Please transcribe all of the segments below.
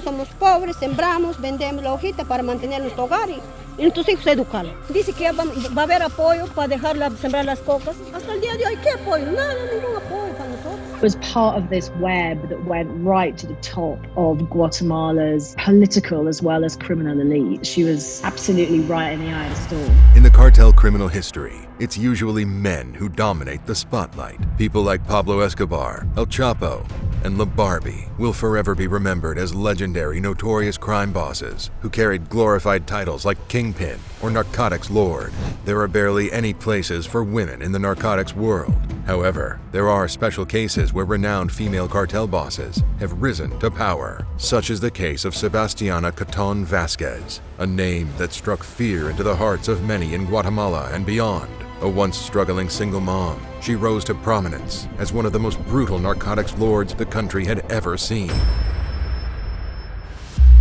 nosotros somos pobres, sembramos, vendemos la hojita para mantener nuestro hogar y nuestros hijos educarlos. Dice que va a haber apoyo para dejarla sembrar las cocas. Hasta el día de hoy, ¿qué apoyo? Nada, ningún apoyo para nosotros. It was part of this web that went right to the top of Guatemala's political as well as criminal elite. She was absolutely right in the eye of the storm. In the cartel criminal history, it's usually men who dominate the spotlight. People like Pablo Escobar, El Chapo, and Barbie will forever be remembered as legendary notorious crime bosses who carried glorified titles like kingpin or narcotics lord. There are barely any places for women in the narcotics world. However, there are special cases where renowned female cartel bosses have risen to power, such as the case of Sebastiana Caton Vasquez, a name that struck fear into the hearts of many in Guatemala and beyond. A once struggling single mom, she rose to prominence as one of the most brutal narcotics lords the country had ever seen.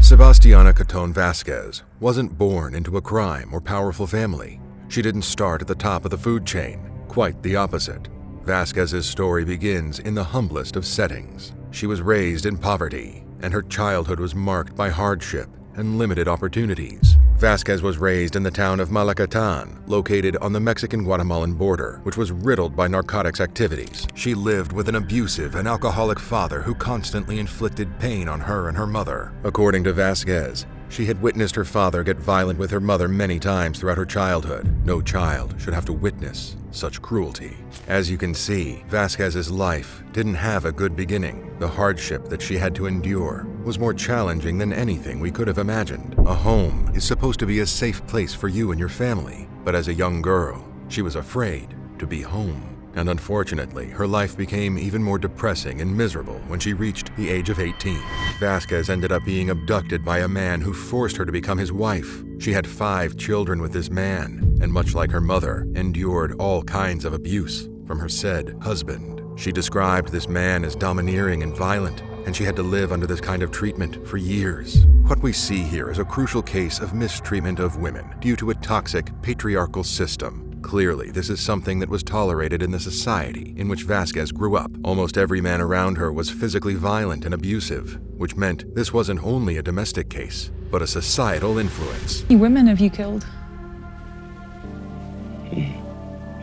Sebastiana Caton Vasquez wasn't born into a crime or powerful family. She didn't start at the top of the food chain, quite the opposite. Vasquez's story begins in the humblest of settings. She was raised in poverty, and her childhood was marked by hardship and limited opportunities. Vasquez was raised in the town of Malacatan, located on the Mexican-Guatemalan border, which was riddled by narcotics activities. She lived with an abusive and alcoholic father who constantly inflicted pain on her and her mother. According to Vasquez, she had witnessed her father get violent with her mother many times throughout her childhood. No child should have to witness such cruelty. As you can see, Vasquez's life didn't have a good beginning. The hardship that she had to endure was more challenging than anything we could have imagined. A home is supposed to be a safe place for you and your family, but as a young girl, she was afraid to be home. And unfortunately, her life became even more depressing and miserable when she reached the age of 18. Vasquez ended up being abducted by a man who forced her to become his wife. She had 5 children with this man, and much like her mother, endured all kinds of abuse from her said husband. She described this man as domineering and violent, and she had to live under this kind of treatment for years. What we see here is a crucial case of mistreatment of women due to a toxic patriarchal system. Clearly, this is something that was tolerated in the society in which Vasquez grew up. Almost every man around her was physically violent and abusive, which meant this wasn't only a domestic case, but a societal influence. How many women have you killed?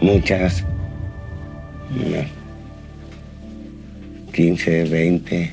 Muchas. 15, 20.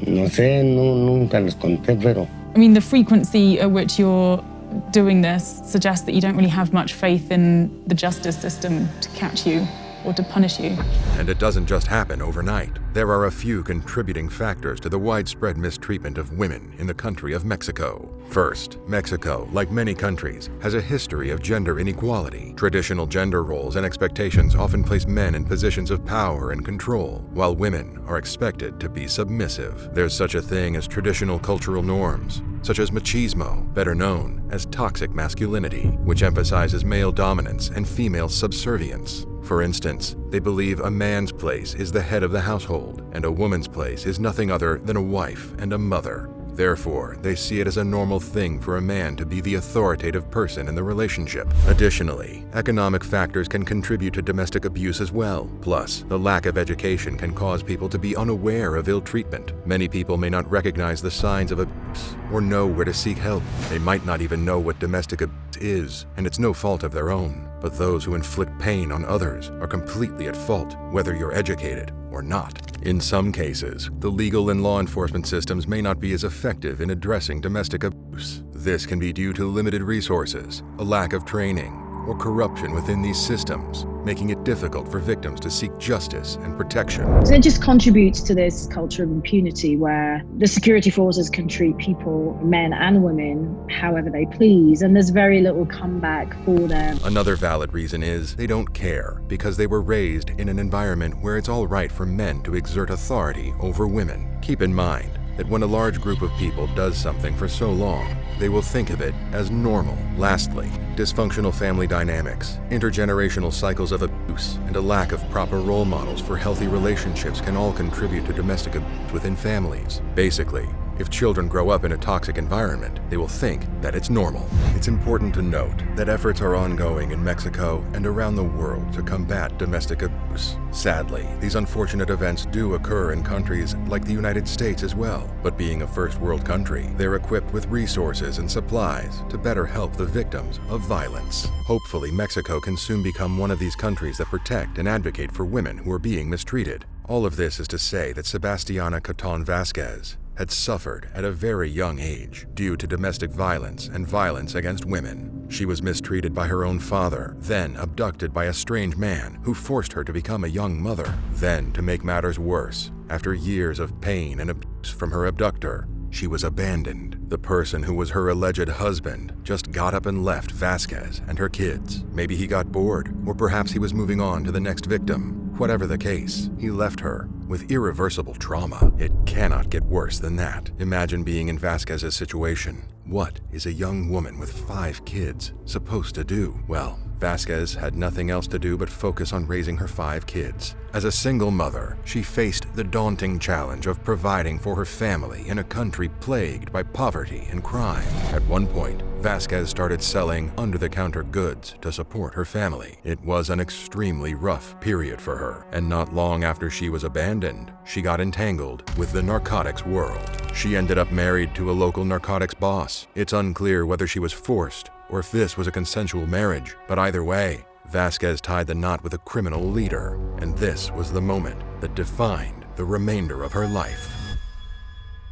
No sé, nunca los conté, pero... I mean, the frequency at which you're doing this suggests that you don't really have much faith in the justice system to catch you or to punish you. And it doesn't just happen overnight. There are a few contributing factors to the widespread mistreatment of women in the country of Mexico. First, Mexico, like many countries, has a history of gender inequality. Traditional gender roles and expectations often place men in positions of power and control, while women are expected to be submissive. There's such a thing as traditional cultural norms, such as machismo, better known as toxic masculinity, which emphasizes male dominance and female subservience. For instance, they believe a man's place is the head of the household, and a woman's place is nothing other than a wife and a mother. Therefore, they see it as a normal thing for a man to be the authoritative person in the relationship. Additionally, economic factors can contribute to domestic abuse as well. Plus, the lack of education can cause people to be unaware of ill treatment. Many people may not recognize the signs of abuse or know where to seek help. They might not even know what domestic abuse is, and it's no fault of their own. But those who inflict pain on others are completely at fault, whether you're educated or not. In some cases, the legal and law enforcement systems may not be as effective in addressing domestic abuse. This can be due to limited resources, a lack of training, or corruption within these systems, making it difficult for victims to seek justice and protection. So it just contributes to this culture of impunity where the security forces can treat people, men and women, however they please, and there's very little comeback for them. Another valid reason is they don't care because they were raised in an environment where it's all right for men to exert authority over women. Keep in mind that when a large group of people does something for so long, they will think of it as normal. Lastly, dysfunctional family dynamics, intergenerational cycles of abuse, and a lack of proper role models for healthy relationships can all contribute to domestic abuse within families. Basically, If children grow up in a toxic environment, they will think that it's normal. It's important to note that efforts are ongoing in Mexico and around the world to combat domestic abuse. Sadly, these unfortunate events do occur in countries like the United States as well. But being a first world country, they're equipped with resources and supplies to better help the victims of violence. Hopefully, Mexico can soon become one of these countries that protect and advocate for women who are being mistreated. All of this is to say that Sebastiana Cartel Vasquez had suffered at a very young age due to domestic violence and violence against women. She was mistreated by her own father, then abducted by a strange man who forced her to become a young mother. Then, to make matters worse, after years of pain and abuse from her abductor, she was abandoned. The person who was her alleged husband just got up and left Vasquez and her kids. Maybe he got bored, or perhaps he was moving on to the next victim. Whatever the case, he left her with irreversible trauma. It cannot get worse than that. Imagine being in Vasquez's situation. What is a young woman with 5 kids supposed to do? Well, Vasquez had nothing else to do but focus on raising her 5 kids. As a single mother, she faced the daunting challenge of providing for her family in a country plagued by poverty and crime. At one point, Vasquez started selling under-the-counter goods to support her family. It was an extremely rough period for her, and not long after she was abandoned, she got entangled with the narcotics world. She ended up married to a local narcotics boss. It's unclear whether she was forced or if this was a consensual marriage, but either way, Vasquez tied the knot with a criminal leader, and this was the moment that defined the remainder of her life.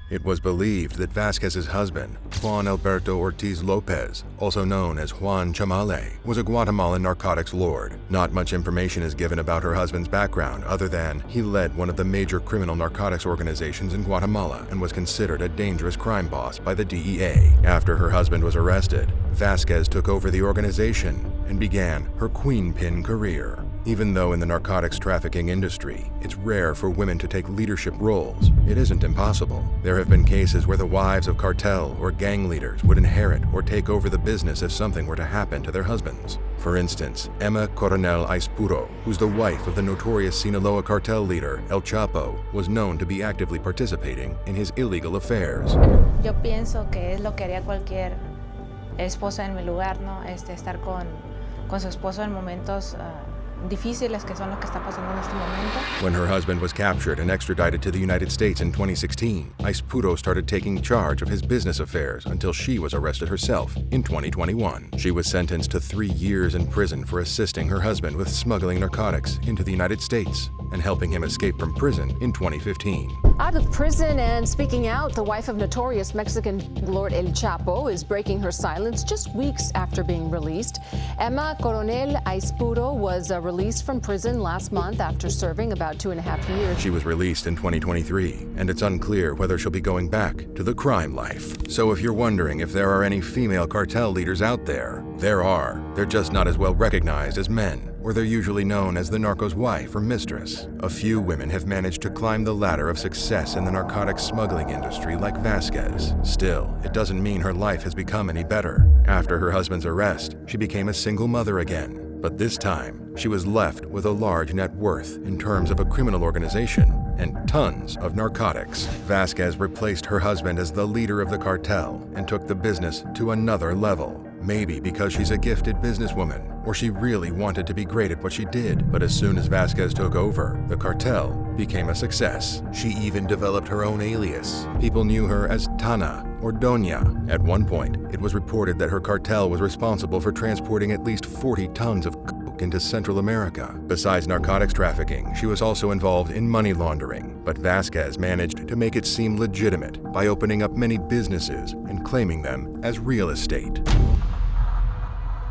It was believed that Vasquez's husband, Juan Alberto Ortiz Lopez, also known as Juan Chamale, was a Guatemalan narcotics lord. Not much information is given about her husband's background other than he led one of the major criminal narcotics organizations in Guatemala and was considered a dangerous crime boss by the DEA. After her husband was arrested, Vasquez took over the organization and began her queenpin career. Even though in the narcotics trafficking industry, it's rare for women to take leadership roles, it isn't impossible. There have been cases where the wives of cartel or gang leaders would inherit or take over the business if something were to happen to their husbands. For instance, Emma Coronel Aispuro, who's the wife of the notorious Sinaloa cartel leader El Chapo, was known to be actively participating in his illegal affairs. Yo pienso que es lo que haría cualquier esposa en mi lugar, ¿no? Estar con su esposo en momentos difíciles que son lo que está pasando en este momento. When her husband was captured and extradited to the United States in 2016, Aispuro started taking charge of his business affairs until she was arrested herself in 2021. She was sentenced to 3 years in prison for assisting her husband with smuggling narcotics into the United States and helping him escape from prison in 2015. Out of prison and speaking out, the wife of notorious Mexican Lord El Chapo is breaking her silence just weeks after being released. Emma Coronel Aispuro was released from prison last month after serving about 2.5 years. She was released in 2023, and it's unclear whether she'll be going back to the crime life. So if you're wondering if there are any female cartel leaders out there, there are. They're just not as well recognized as men, or they're usually known as the narco's wife or mistress. A few women have managed to climb the ladder of success in the narcotics smuggling industry like Vasquez. Still, it doesn't mean her life has become any better. After her husband's arrest, she became a single mother again. But this time, she was left with a large net worth in terms of a criminal organization and tons of narcotics. Vasquez replaced her husband as the leader of the cartel and took the business to another level. Maybe because she's a gifted businesswoman, or she really wanted to be great at what she did. But as soon as Vasquez took over, the cartel became a success. She even developed her own alias. People knew her as Tana or Doña. At one point, it was reported that her cartel was responsible for transporting at least 40 tons of coke into Central America. Besides narcotics trafficking, she was also involved in money laundering. But Vasquez managed to make it seem legitimate by opening up many businesses and claiming them as real estate.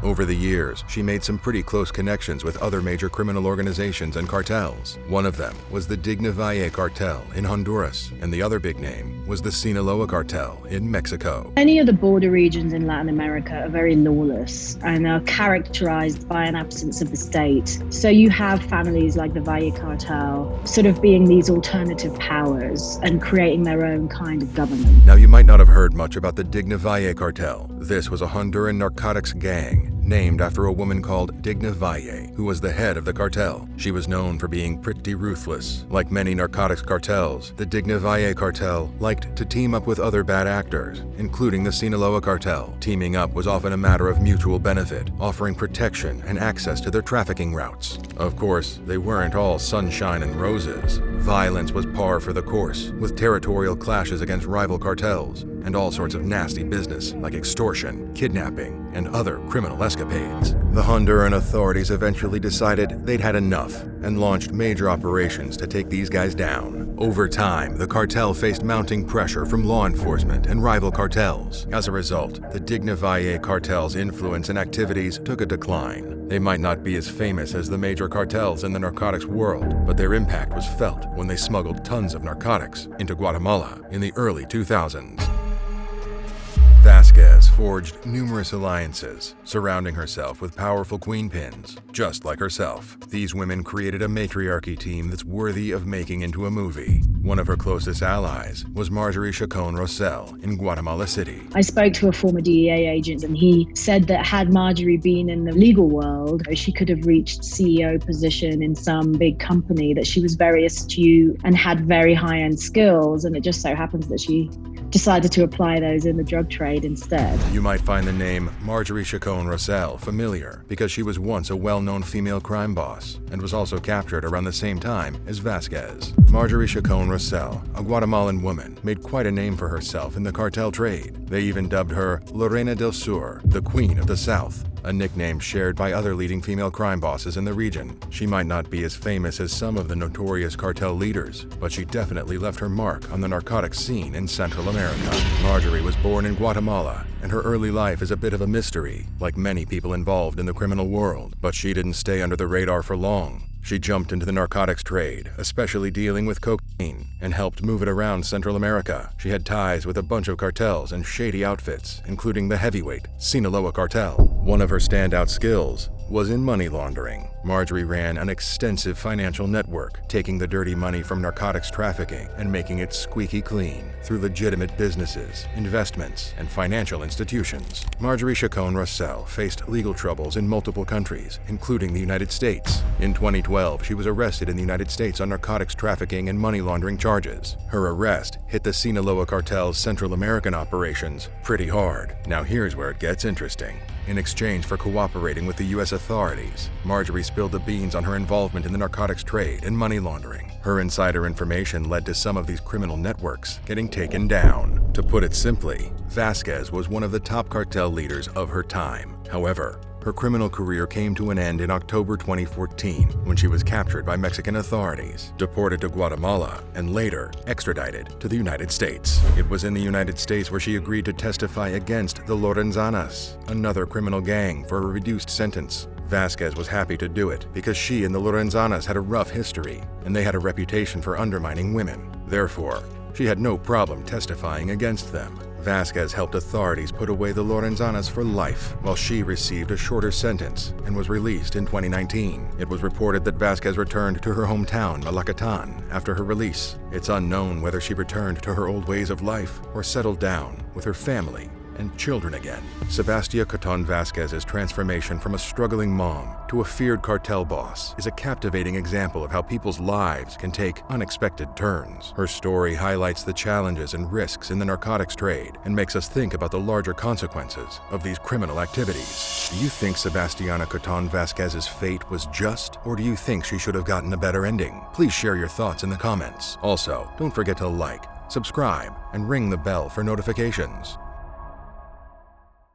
Over the years, she made some pretty close connections with other major criminal organizations and cartels. One of them was the Digna Valle cartel in Honduras, and the other big name was the Sinaloa cartel in Mexico. Many of the border regions in Latin America are very lawless and are characterized by an absence of the state. So you have families like the Valle cartel sort of being these alternative powers and creating their own kind of government. Now, you might not have heard much about the Digna Valle cartel. This was a Honduran narcotics gang named after a woman called Digna Valle, who was the head of the cartel. She was known for being pretty ruthless. Like many narcotics cartels, the Digna Valle cartel liked to team up with other bad actors, including the Sinaloa cartel. Teaming up was often a matter of mutual benefit, offering protection and access to their trafficking routes. Of course, they weren't all sunshine and roses. Violence was par for the course, with territorial clashes against rival cartels and all sorts of nasty business like extortion, kidnapping, and other criminal escapades. The Honduran authorities eventually decided they'd had enough and launched major operations to take these guys down. Over time, the cartel faced mounting pressure from law enforcement and rival cartels. As a result, the Digna Valle cartel's influence and activities took a decline. They might not be as famous as the major cartels in the narcotics world, but their impact was felt when they smuggled tons of narcotics into Guatemala in the early 2000s. Vasquez forged numerous alliances, surrounding herself with powerful queenpins, just like herself. These women created a matriarchy team that's worthy of making into a movie. One of her closest allies was Marjorie Chacon Rossell in Guatemala City. I spoke to a former DEA agent, and he said that had Marjorie been in the legal world, she could have reached CEO position in some big company, that she was very astute and had very high-end skills, and it just so happens that she decided to apply those in the drug trade instead. You might find the name Marjorie Chacon Rossell familiar because she was once a well-known female crime boss and was also captured around the same time as Vasquez. Marjorie Chacon Rossell, a Guatemalan woman, made quite a name for herself in the cartel trade. They even dubbed her Lorena del Sur, the Queen of the South, a nickname shared by other leading female crime bosses in the region. She might not be as famous as some of the notorious cartel leaders, but she definitely left her mark on the narcotics scene in Central America. Marjorie was born in Guatemala, and her early life is a bit of a mystery, like many people involved in the criminal world. But she didn't stay under the radar for long. She jumped into the narcotics trade, especially dealing with cocaine, and helped move it around Central America. She had ties with a bunch of cartels and shady outfits, including the heavyweight Sinaloa cartel. One of her standout skills was in money laundering. Marjorie ran an extensive financial network, taking the dirty money from narcotics trafficking and making it squeaky clean through legitimate businesses, investments, and financial institutions. Marjorie Chacon Rossell faced legal troubles in multiple countries, including the United States. In 2012, she was arrested in the United States on narcotics trafficking and money laundering charges. Her arrest hit the Sinaloa cartel's Central American operations pretty hard. Now here's where it gets interesting. In exchange for cooperating with the U.S. authorities, Marjorie spilled the beans on her involvement in the narcotics trade and money laundering. Her insider information led to some of these criminal networks getting taken down. To put it simply, Vasquez was one of the top cartel leaders of her time. However, her criminal career came to an end in October 2014 when she was captured by Mexican authorities, deported to Guatemala, and later extradited to the United States. It was in the United States where she agreed to testify against the Lorenzanas, another criminal gang, for a reduced sentence. Vasquez was happy to do it because she and the Lorenzanas had a rough history, and they had a reputation for undermining women. Therefore, she had no problem testifying against them. Vasquez helped authorities put away the Lorenzanas for life, while she received a shorter sentence and was released in 2019. It was reported that Vasquez returned to her hometown, Malacatan, after her release. It's unknown whether she returned to her old ways of life or settled down with her family and children again. Sebastia Caton Vasquez's transformation from a struggling mom to a feared cartel boss is a captivating example of how people's lives can take unexpected turns. Her story highlights the challenges and risks in the narcotics trade and makes us think about the larger consequences of these criminal activities. Do you think Sebastiana Caton Vasquez's fate was just, or do you think she should have gotten a better ending? Please share your thoughts in the comments. Also, don't forget to like, subscribe, and ring the bell for notifications.